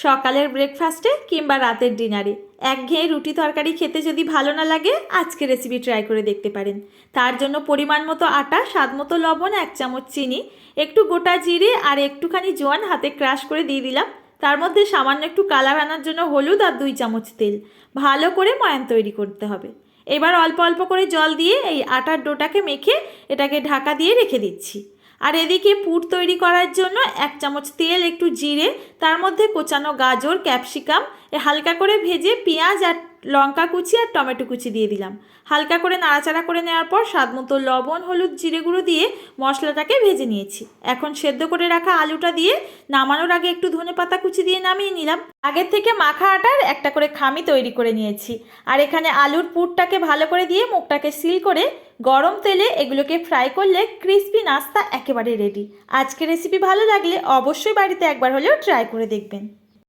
সকালের ব্রেকফাস্টে কিংবা রাতের ডিনারে একঘেয়ে রুটি তরকারি খেতে যদি ভালো না লাগে আজকে রেসিপি ট্রাই করে দেখতে পারেন। তার জন্য পরিমাণ মতো আটা, স্বাদ মতো লবণ, 1 চামচ চিনি, একটু গোটা জিরে আর একটুখানি জোয়ান হাতে ক্রাশ করে দিয়ে দিলাম। তার মধ্যে সামান্য একটু কালার আনার জন্য হলুদ আর 2 চামচ তেল। ভালো করে ময়ান তৈরি করতে হবে। এবার অল্প অল্প করে জল দিয়ে এই আটার ডোটাকে মেখে এটাকে ঢাকা দিয়ে রেখে দিচ্ছি। আর এদিকে পুর তৈরি করার জন্য 1 চামচ তেল, একটু জিরে, তার মধ্যে কোচানো গাজর, ক্যাপসিকাম হালকা করে ভেজে পেঁয়াজ আর লঙ্কা কুচি আর টমেটো কুচি দিয়ে দিলাম। হালকা করে নাড়াচাড়া করে নেওয়ার পর স্বাদ মতো লবণ, হলুদ, জিরে গুঁড়ো দিয়ে মশলাটাকে ভেজে নিয়েছি। এখন সেদ্ধ করে রাখা আলুটা দিয়ে নামানোর আগে একটু ধনেপাতা কুচি দিয়ে নামিয়ে নিলাম। আগের থেকে মাখা আটার একটা করে খামি তৈরি করে নিয়েছি। আর এখানে আলুর পুরটাকে ভালো করে দিয়ে মুখটাকে সিল করে গরম তেলে এগুলোকে ফ্রাই করলে ক্রিস্পি নাস্তা একেবারে রেডি। আজকের রেসিপি ভালো লাগলে অবশ্যই বাড়িতে একবার হলেও ট্রাই করে দেখবেন।